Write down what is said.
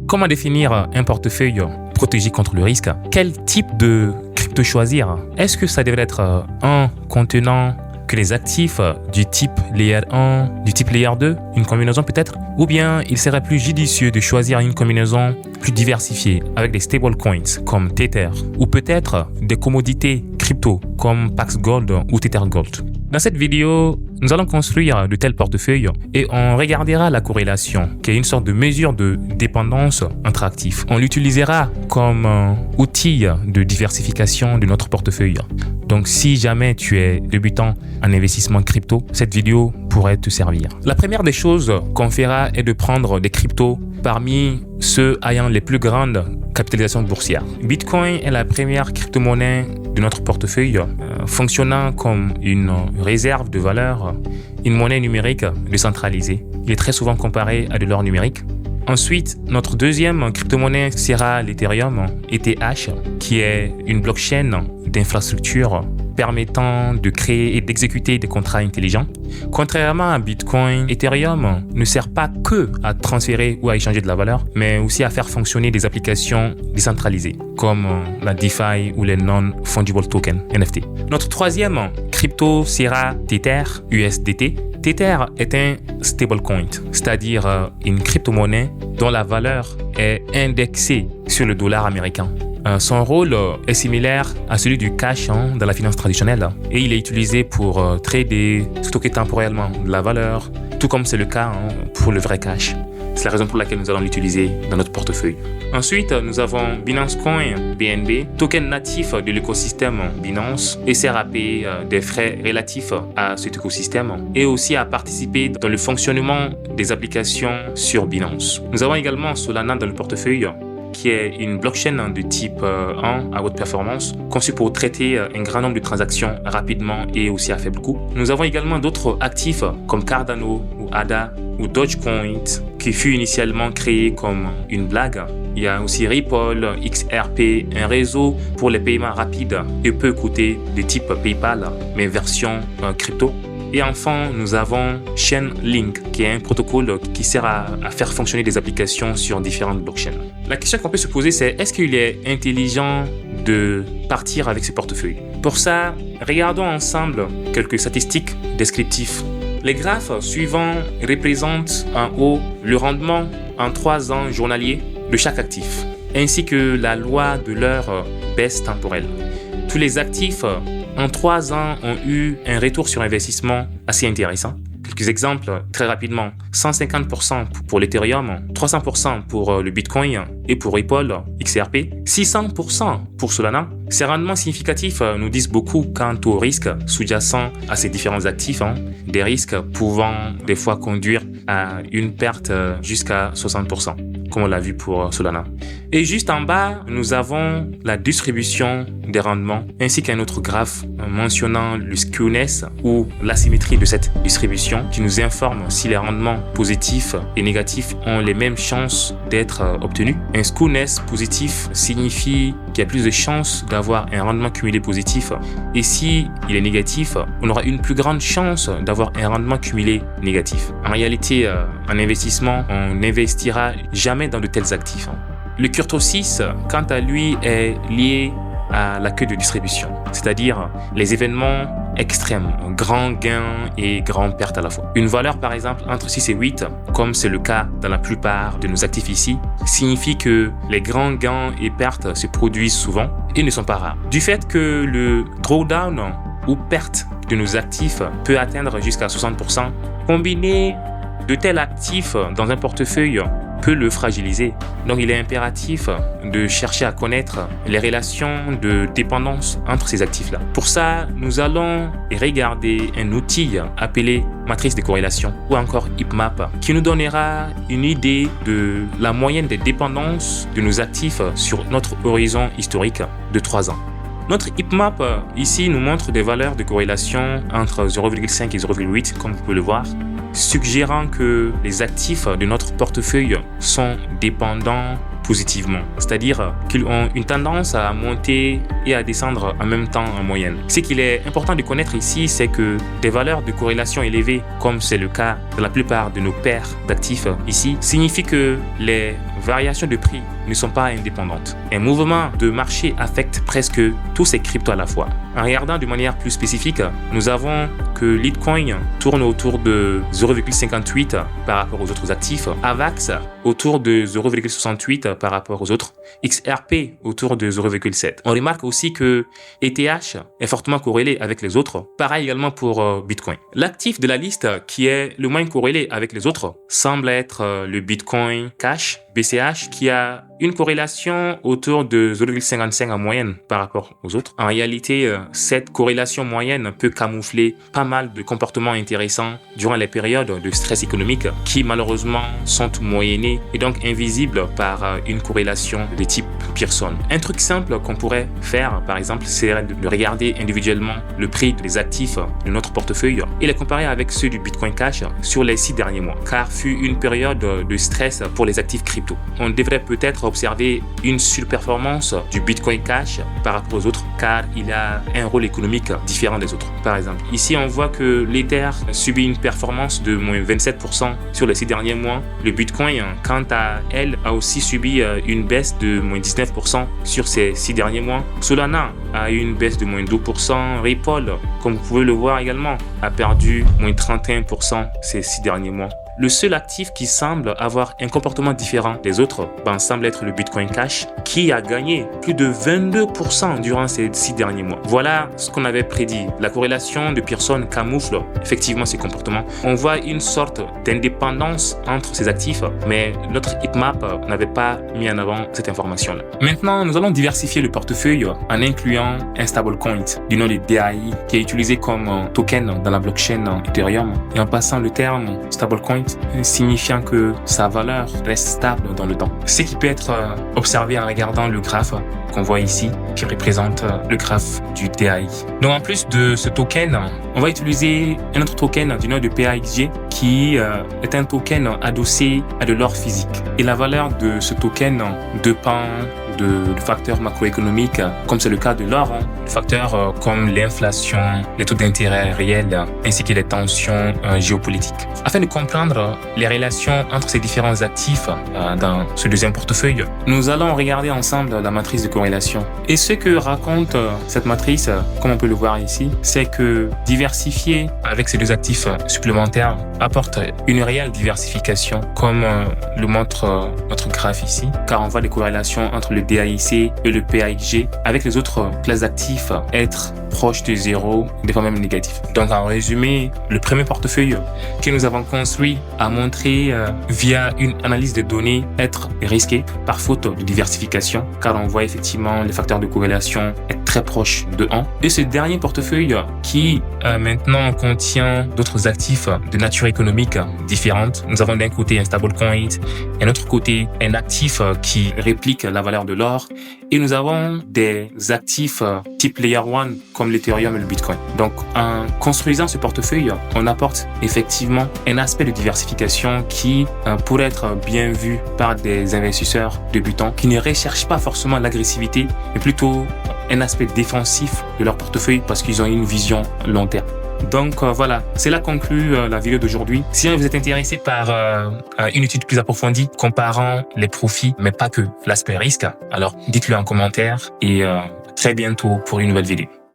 Comment définir un portefeuille protégé contre le risque? Quel type de crypto choisir? Est-ce que ça devrait être un contenant que les actifs du type Layer 1, du type Layer 2, une combinaison peut-être? Ou bien il serait plus judicieux de choisir une combinaison plus diversifiée avec des stablecoins comme Tether ou peut-être des commodités crypto comme Pax Gold ou Tether Gold? Dans cette vidéo, nous allons construire de tels portefeuilles et on regardera la corrélation, qui est une sorte de mesure de dépendance entre actifs. On l'utilisera comme outil de diversification de notre portefeuille. Donc, si jamais tu es débutant en investissement crypto, cette vidéo pourrait te servir. La première des choses qu'on fera est de prendre des cryptos parmi ceux ayant les plus grandes capitalisations boursières. Bitcoin est la première crypto-monnaie de notre portefeuille, fonctionnant comme une réserve de valeur, une monnaie numérique décentralisée. Il est très souvent comparé à de l'or numérique. Ensuite, notre deuxième crypto-monnaie sera l'Ethereum, ETH, qui est une blockchain d'infrastructure permettant de créer et d'exécuter des contrats intelligents. Contrairement à Bitcoin, Ethereum ne sert pas que à transférer ou à échanger de la valeur, mais aussi à faire fonctionner des applications décentralisées, comme la DeFi ou les Non-Fungible Tokens, NFT. Notre troisième crypto sera Tether, USDT. Tether est un stablecoin, c'est-à-dire une crypto-monnaie dont la valeur est indexée sur le dollar américain. Son rôle est similaire à celui du cash dans la finance traditionnelle et il est utilisé pour trader, stocker temporairement de la valeur, tout comme c'est le cas pour le vrai cash. C'est la raison pour laquelle nous allons l'utiliser dans notre portefeuille. Ensuite, nous avons Binance Coin, BNB, token natif de l'écosystème Binance et sert à payer des frais relatifs à cet écosystème et aussi à participer dans le fonctionnement des applications sur Binance. Nous avons également Solana dans le portefeuille, qui est une blockchain de type 1 à haute performance, conçue pour traiter un grand nombre de transactions rapidement et aussi à faible coût. Nous avons également d'autres actifs comme Cardano ou ADA ou Dogecoin, qui fut initialement créé comme une blague. Il y a aussi Ripple, XRP, un réseau pour les paiements rapides et peu coûtés de type PayPal, mais version crypto. Et enfin, nous avons Chainlink, qui est un protocole qui sert à faire fonctionner des applications sur différentes blockchains. La question qu'on peut se poser, c'est est-ce qu'il est intelligent de partir avec ce portefeuille? Pour ça, regardons ensemble quelques statistiques descriptives. Les graphes suivants représentent en haut le rendement en 3 ans journalier de chaque actif, ainsi que la loi de leur baisse temporelle. Tous les actifs en 3 ans ont eu un retour sur investissement assez intéressant. Quelques exemples, très rapidement. 150% pour l'Ethereum, 300% pour le Bitcoin et pour Ripple, XRP, 600% pour Solana. Ces rendements significatifs nous disent beaucoup quant aux risques sous-jacents à ces différents actifs, des risques pouvant des fois conduire à une perte jusqu'à 60%, comme on l'a vu pour Solana. Et juste en bas, nous avons la distribution des rendements, ainsi qu'un autre graphe mentionnant le skewness ou l'asymétrie de cette distribution qui nous informe si les rendements positifs et négatifs ont les mêmes chances d'être obtenus. Un skewness positif signifie qu'il y a plus de chances d'avoir un rendement cumulé positif et si il est négatif, on aura une plus grande chance d'avoir un rendement cumulé négatif. En réalité, en investissement, on n'investira jamais dans de tels actifs. Le kurtosis, quant à lui, est lié à la queue de distribution, c'est-à-dire les événements extrêmes, grands gains et grandes pertes à la fois. Une valeur par exemple entre 6 et 8, comme c'est le cas dans la plupart de nos actifs ici, signifie que les grands gains et pertes se produisent souvent et ne sont pas rares. Du fait que le drawdown ou perte de nos actifs peut atteindre jusqu'à 60%, combiner de tels actifs dans un portefeuille peut le fragiliser. Donc il est impératif de chercher à connaître les relations de dépendance entre ces actifs-là. Pour ça, nous allons regarder un outil appelé matrice de corrélation ou encore heatmap qui nous donnera une idée de la moyenne des dépendances de nos actifs sur notre horizon historique de 3 ans. Notre heatmap ici nous montre des valeurs de corrélation entre 0,5 et 0,8 comme vous pouvez le voir, suggérant que les actifs de notre portefeuille sont dépendants positivement, c'est-à-dire qu'ils ont une tendance à monter et à descendre en même temps en moyenne. Ce qu'il est important de connaître ici, c'est que des valeurs de corrélation élevées, comme c'est le cas de la plupart de nos paires d'actifs ici, signifie que les variations de prix ne sont pas indépendantes. Un mouvement de marché affecte presque tous ces cryptos à la fois. En regardant de manière plus spécifique, nous avons que Litecoin tourne autour de 0,58 par rapport aux autres actifs, AVAX autour de 0,68 par rapport aux autres, XRP autour de 0,7. On remarque aussi que ETH est fortement corrélé avec les autres, pareil également pour Bitcoin. L'actif de la liste qui est le moins corrélé avec les autres semble être le Bitcoin Cash, BCH, qui a une corrélation autour de 0,55 en moyenne par rapport aux autres. En réalité, cette corrélation moyenne peut camoufler pas mal de comportements intéressants durant les périodes de stress économique qui malheureusement sont moyennés et donc invisibles par une corrélation de type Pearson. Un truc simple qu'on pourrait faire, par exemple, c'est de regarder individuellement le prix des actifs de notre portefeuille et les comparer avec ceux du Bitcoin Cash sur les 6 derniers mois, car fut une période de stress pour les actifs crypto. On devrait peut-être observer une surperformance du Bitcoin Cash par rapport aux autres, car il a un rôle économique différent des autres. Par exemple, ici on voit que l'Ether subit une performance de moins 27% sur les 6 derniers mois. Le Bitcoin, quant à elle, a aussi subi une baisse de moins 19% sur ces 6 derniers mois. Solana a eu une baisse de moins 12%. Ripple, comme vous pouvez le voir également, a perdu moins 31% ces 6 derniers mois. Le seul actif qui semble avoir un comportement différent des autres semble être le Bitcoin Cash, qui a gagné plus de 22% durant ces 6 derniers mois. Voilà ce qu'on avait prédit. La corrélation de Pearson camoufle effectivement ces comportements. On voit une sorte d'indépendance entre ces actifs, mais notre heatmap n'avait pas mis en avant cette information-là. Maintenant, nous allons diversifier le portefeuille en incluant un stablecoin du nom de DAI qui est utilisé comme token dans la blockchain Ethereum et en passant le terme stablecoin signifiant que sa valeur reste stable dans le temps. Ce qui peut être observé en regardant le graphe qu'on voit ici, qui représente le graphe du DAI. Donc en plus de ce token, on va utiliser un autre token du nom de PAXG qui est un token adossé à de l'or physique. Et la valeur de ce token dépend de facteurs macroéconomiques, comme c'est le cas de l'or, des facteurs comme l'inflation, les taux d'intérêt réels, ainsi que les tensions géopolitiques. Afin de comprendre les relations entre ces différents actifs dans ce deuxième portefeuille, nous allons regarder ensemble la matrice de corrélation. Et ce que raconte cette matrice, comme on peut le voir ici, c'est que diversifier avec ces deux actifs supplémentaires apporte une réelle diversification, comme le montre notre graphe ici, car on voit des corrélations entre le DAIC et le PAXG, avec les autres classes d'actifs être proches de zéro, des fois même négatifs. Donc en résumé, le premier portefeuille que nous avons construit a montré via une analyse de données être risqué par faute de diversification, car on voit effectivement les facteurs de corrélation être très proches de 1. Et ce dernier portefeuille qui maintenant contient d'autres actifs de nature économique différente. Nous avons d'un côté un stablecoin, et d'un autre côté un actif qui réplique la valeur de l'or, et nous avons des actifs type Layer 1 comme l'Ethereum et le Bitcoin. Donc en construisant ce portefeuille, on apporte effectivement un aspect de diversification qui pourrait être bien vu par des investisseurs débutants qui ne recherchent pas forcément l'agressivité, mais plutôt un aspect défensif de leur portefeuille parce qu'ils ont une vision long terme. Donc voilà, cela conclut la vidéo d'aujourd'hui. Si vous êtes intéressé par une étude plus approfondie comparant les profits, mais pas que l'aspect risque, alors dites-le en commentaire et très bientôt pour une nouvelle vidéo.